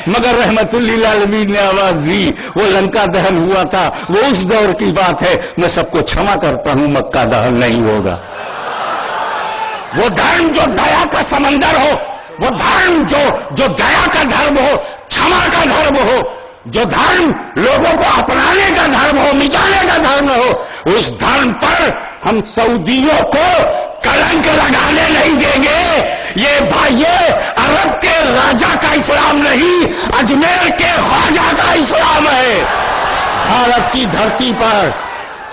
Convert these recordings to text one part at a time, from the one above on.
مگر رحمت للعالمین نے آواز دی. وہ لنکا دہن ہوا تھا، وہ اس دور کی بات ہے. میں سب کو چھما کرتا ہوں، مکہ دہن نہیں ہوگا. وہ دھرم جو دیا کا سمندر ہو، وہ دھرم جو دیا کا دھرم ہو، چھما کا دھرم ہو، جو دھرم لوگوں کو اپنانے کا دھرم ہو، مٹانے کا دھرم ہو، اس دھرم پر ہم سعودیوں کو کلنک لگانے نہیں دیں گے. یہ بھائیے عرب کے راجا کا اسلام نہیں، اجمیر کے خواجہ کا اسلام ہے. بھارت کی دھرتی پر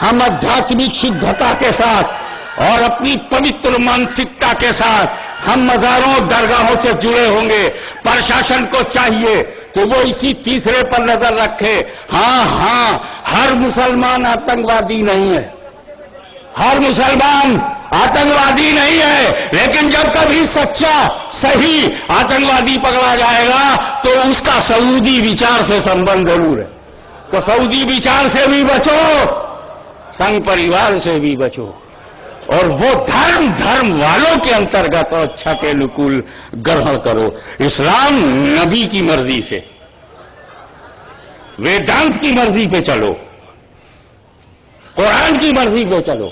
ہم آدھیاتمک شدھتا کے ساتھ اور اپنی پوتر مانسکتا کے ساتھ ہم مزاروں درگاہوں سے جڑے ہوں گے. پرشاسن کو چاہیے کہ وہ اسی تیسرے پر نظر رکھے. ہاں ہر مسلمان آتنکوادی نہیں ہے، ہر مسلمان آتنکوادی نہیں ہے، لیکن جب کبھی سچا صحیح آتنکوادی پکڑا جائے گا تو اس کا سعودی وچار سے سمبند ضرور ہے. تو سعودی وچار سے بھی بچو، سنگ پریوار سے بھی بچو، اور وہ دھرم والوں کے انترگت اور چھٹے نکول گرہن کرو. اسلام نبی کی مرضی سے، ویدانت کی مرضی پہ چلو، قرآن کی مرضی پہ چلو،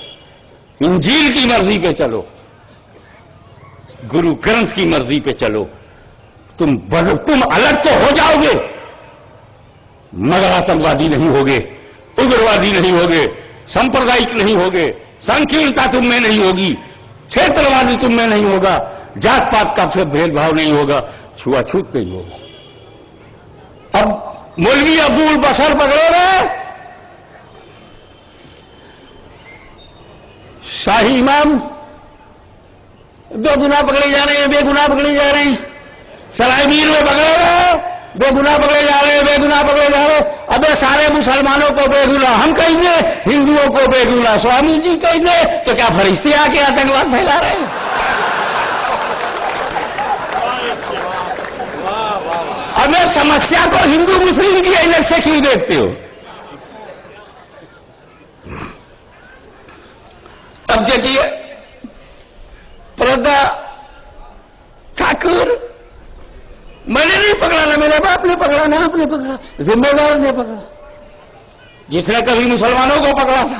انجیل کی مرضی پہ چلو، گرو گرنتھ کی مرضی پہ چلو. تم الگ تو ہو جاؤ گے مگر آتنکوادی نہیں ہوگے، اگروادی نہیں ہوگے، سمپردائک نہیں ہوگے، سنکیرتا تم میں نہیں ہوگی، چھیتروادی تم میں نہیں ہوگا، جات پات کا پھر بھید بھاؤ نہیں ہوگا، چھوا چھوت نہیں ہوگا. اب مولوی ابو البشر پکڑے رہے، شاہی امام دو گناہ پکڑے جا رہے ہیں، بے گناہ پکڑے جا رہے ہیں. سرائے میر میں پکڑے رہے، بے گناہ پکڑے جا رہے ہیں، بے گناہ پکڑے جا رہے. ابے سارے مسلمانوں کو بے گناہ ہم کہیں گے، ہندوؤں کو بے گناہ سوامی جی کہیں گے، تو کیا فرشتے آ کے آتنکواد پھیلا رہے ہیں؟ اب میں سمسیا کو ہندو مسلم کی الگ سے کیوں دیکھتے ہو؟ اب دیکھیے پردہ ٹھاکر، میں نے نہیں پکڑا، نہ میرے باپ نے پکڑا، نہ آپ نے پکڑا، ذمہ دار نے پکڑا. جس نے کبھی مسلمانوں کو پکڑا تھا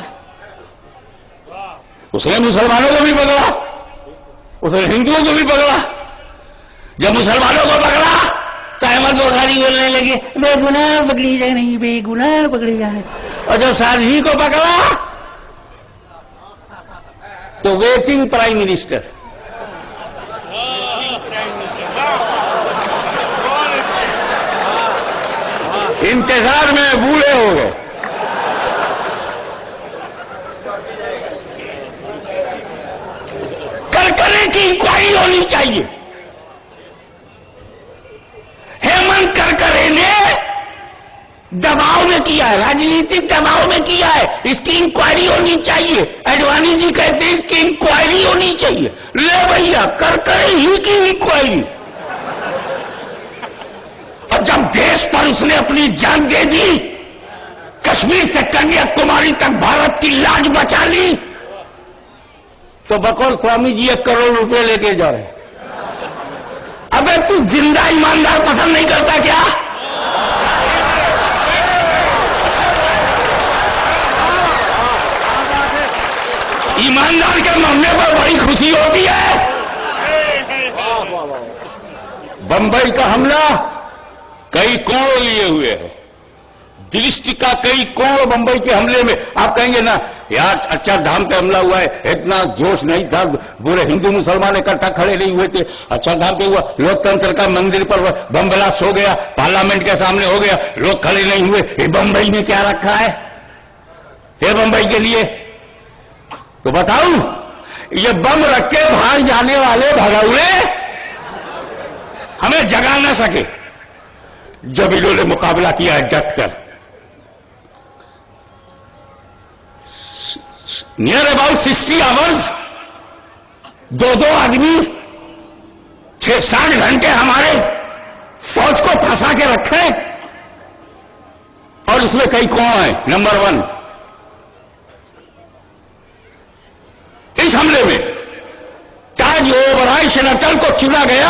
اس نے مسلمانوں کو بھی پکڑا، اس نے ہندوؤں کو بھی پکڑا. جب مسلمانوں کو پکڑا تو احمد بخاری بولنے لگے بے گناہ پکڑی جا رہی، بے گناہ پکڑی جا رہی. اور جب شاہجی کو پکڑا تو ویٹنگ پرائم منسٹر. انتظار میں بوڑھے ہو گئے. کرکرے کی انکوائری ہونی چاہیے. ہیمنت کرکرے نے دباؤ میں کیا ہے، راجنیتک دباؤ میں کیا ہے، اس کی انکوائری ہونی چاہیے. اڈوانی جی کہتے ہیں اس کی انکوائری ہونی چاہیے. لے بھیا کرکرے ہی کی انکوائری. اور جب دیش پر اس نے اپنی جان دے دی، کشمیر سے کنیا کماری تک بھارت کی لاج بچا لی، تو بقول سوامی جی 1 کروڑ روپے لے کے جا رہے ہیں. ابے تو زندہ ایماندار پسند نہیں کرتا کیا؟ ایماندار کے مرنے پر بڑی خوشی ہوتی ہے. بمبئی کا حملہ کئی کروڑ لیے ہوئے ہیں، درشٹی کا کئی کروڑ بمبئی کے حملے میں. آپ کہیں گے نا یار اچھا دھام پہ حملہ ہوا ہے، اتنا جوش نہیں تھا، پورے ہندو مسلمان اکٹھا کھڑے نہیں ہوئے تھے. اچھا دھام پہ ہوا، لوکتنتر کا مندر پر بم بلاسٹ ہو گیا، پارلیمنٹ کے سامنے ہو گیا، لوگ کھڑے نہیں ہوئے. یہ بمبئی میں کیا رکھا ہے یہ بمبئی کے لیے؟ تو بتاؤں یہ بم رکھ کے باہر جانے والے بھگوڑے ہمیں جگا نہ سکے. جب انہوں نے مقابلہ کیا ہے ڈٹ کر، نیئر اباؤٹ 60 آورز، 2 آدمی 6-7 گھنٹے ہمارے فوج کو پھنسا کے رکھے. اور اس میں کئی کون ہیں؟ نمبر 1 اس حملے میں تاج اوبرائے شن اٹل کو چنا گیا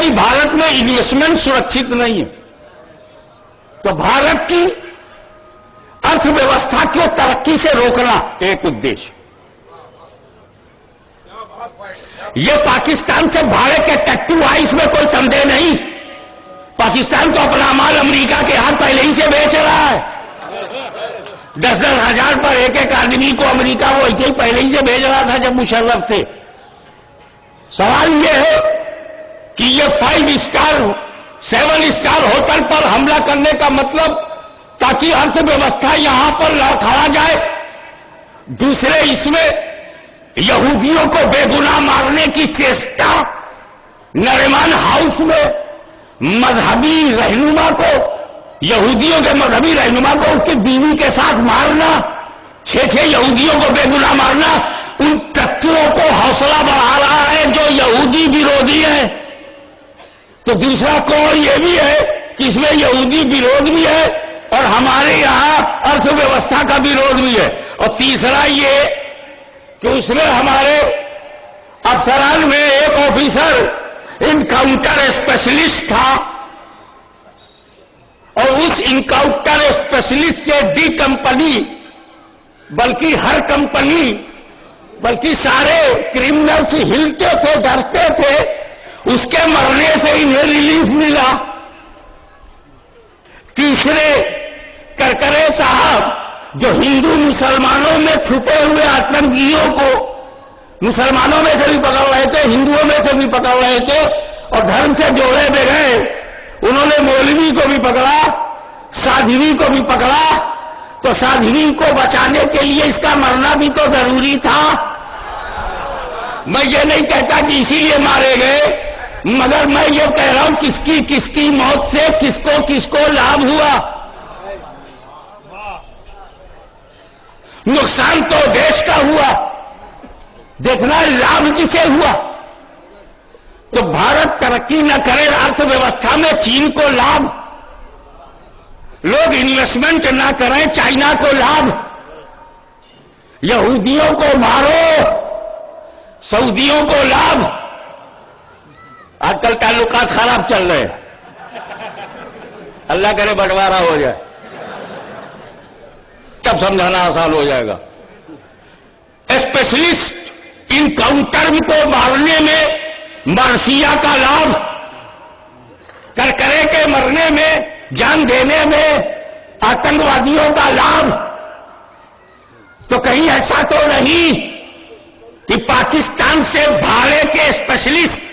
کہ بھارت میں انویسٹمنٹ سرکشت نہیں ہے. تو بھارت کی ارتھ ویوستھا کو ترقی سے روکنا ایک ادیش. یہ پاکستان سے بھاڑے کے ٹیکٹو آئی، اس میں کوئی سندے نہیں. پاکستان تو اپنا مال امریکہ کے ہاتھ پہلے ہی سے بیچ رہا ہے. 10-10 ہزار پر ایک آدمی کو امریکہ وہ ایسے ہی پہلے ہی سے بھیج رہا تھا جب مشرف تھے. سوال یہ ہے کہ یہ 5 اسٹار 7 اسٹار ہوٹل پر حملہ کرنے کا مطلب تاکہ ارتھ ویوستھا یہاں پر لڑکھڑا جائے. دوسرے اس میں یہودیوں کو بے گناہ مارنے کی چیسٹا، نریمان ہاؤس میں مذہبی رہنما کو، یہودیوں کے مذہبی رہنما کو اس کی بیوی کے ساتھ مارنا، 6 یہودیوں کو بے گناہ مارنا، ان تتووں کو حوصلہ بڑھا رہا ہے جو یہودی ورودھی ہیں. تو دوسرا کون یہ بھی ہے کہ اس میں یہودی وروଧ بھی ہے اور ہمارے یہاں ارتھ ویوستھا کا وروଧ بھی ہے. اور تیسرا یہ کہ اس میں ہمارے افسران میں ایک آفیسر انکاؤنٹر اسپیشلسٹ تھا اور اس انکاؤنٹر اسپیشلسٹ سے ڈی کمپنی بلکہ ہر کمپنی بلکہ سارے کرمنلز ہلتے تھے، ڈرتے تھے. اس کے مرنے سے انہیں ریلیف ملا. تیسرے کرکرے صاحب جو ہندو مسلمانوں میں چھپے ہوئے آتنکیوں کو مسلمانوں میں سے بھی پکڑ رہے تھے، ہندوؤں میں سے بھی پکڑ رہے تھے اور دھرم سے جوڑے بغیر انہوں نے مولوی کو بھی پکڑا، سادھوی کو بھی پکڑا. تو سادھوی کو بچانے کے لیے اس کا مرنا بھی تو ضروری تھا. میں یہ نہیں کہتا کہ اسی لیے مارے گئے، مگر میں یہ کہہ رہا ہوں کس کی موت سے کس کو لابھ ہوا. نقصان تو دیش کا ہوا، دیکھنا لابھ کسے ہوا. تو بھارت ترقی نہ کرے ارتھ ویوستھا میں، چین کو لابھ، لوگ انویسٹمنٹ نہ کریں چائنا کو لابھ، یہودیوں کو مارو سعودیوں کو لابھ. آج کل تعلقات خراب چل رہے ہیں، اللہ کرے بٹوارا ہو جائے تب سمجھانا آسان ہو جائے گا. اسپیشلسٹ انکاؤنٹر کو مارنے میں مرثیہ کا لابھ، کرکرے کے مرنے میں، جان دینے میں آتنکوادیوں کا لابھ. تو کہیں ایسا تو نہیں کہ پاکستان سے بھاڑے کے اسپیشلسٹ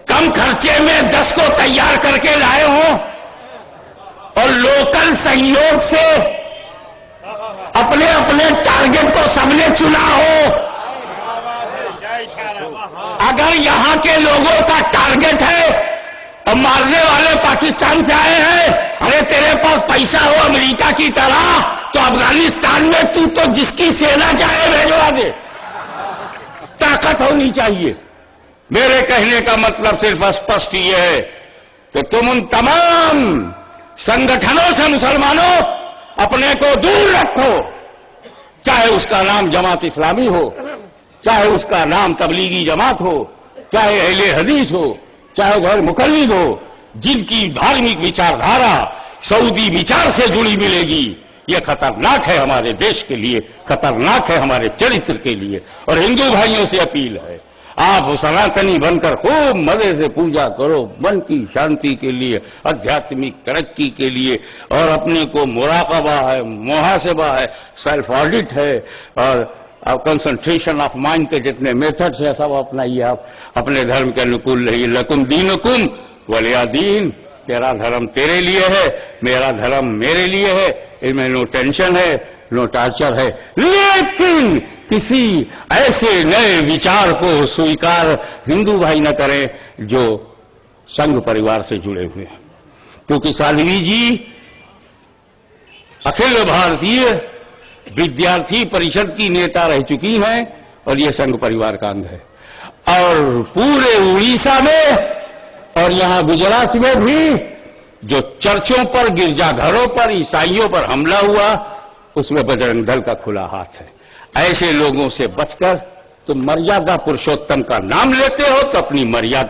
کم خرچے میں 10 کو تیار کر کے لائے ہوں اور لوکل سہیوگ سے اپنے ٹارگٹ کو سب نے چنا ہو. اگر یہاں کے لوگوں کا ٹارگٹ ہے اور مارنے والے پاکستان سے آئے ہیں، ارے تیرے پاس پیسہ ہو امریکہ کی طرح تو افغانستان میں تو جس کی سینا چاہے بھیجوا دے. طاقت ہونی چاہیے. میرے کہنے کا مطلب صرف اسپشٹ یہ ہے کہ تم ان تمام سنگٹھنوں سے مسلمانوں اپنے کو دور رکھو، چاہے اس کا نام جماعت اسلامی ہو، چاہے اس کا نام تبلیغی جماعت ہو، چاہے اہل حدیث ہو، چاہے غیر مقلد ہو، جن کی دھارمک وچاردھارا سعودی وچار سے جڑی ملے گی. یہ خطرناک ہے ہمارے دیش کے لیے، خطرناک ہے ہمارے چرتر کے لیے. اور ہندو بھائیوں سے اپیل ہے، آپ سناتنی بن کر خوب مزے سے پوجا کرو، من کی شانتی کے لیے، آدھیاتمک ترقی کے لیے، اور اپنے کو مراقبہ ہے، محاسبہ ہے، سیلف آڈٹ ہے، اور کنسنٹریشن آف مائنڈ کے جتنے میتھڈز ہیں سب اپنائیے. آپ اپنے دھرم کے انوکول رہیے. لکم دینکم ولی دین. تیرا دھرم تیرے لیے ہے، میرا دھرم میرے لیے ہے. اس میں نو ٹینشن ہے، نو ٹارچر ہے. لیکن کسی ایسے نئے وچار کو سویکار ہندو بھائی نہ کریں جو سنگھ پریوار سے جڑے ہوئے ہیں. کیونکہ سادھوی جی اکھل بھارتیہ ودیارتھی پریشد کی نیتا رہ چکی ہیں اور یہ سنگھ پریوار کا انگ ہے. اور پورے اڑیسہ میں اور یہاں گجرات میں بھی جو چرچوں پر، گرجا گھروں پر عیسائیوں پر حملہ ہوا، اس میں بجرنگ دل کا کھلا ہاتھ ہے. ایسے لوگوں سے بچ کر تو مریادہ پروشوتم کا نام لیتے ہو تو اپنی مریادہ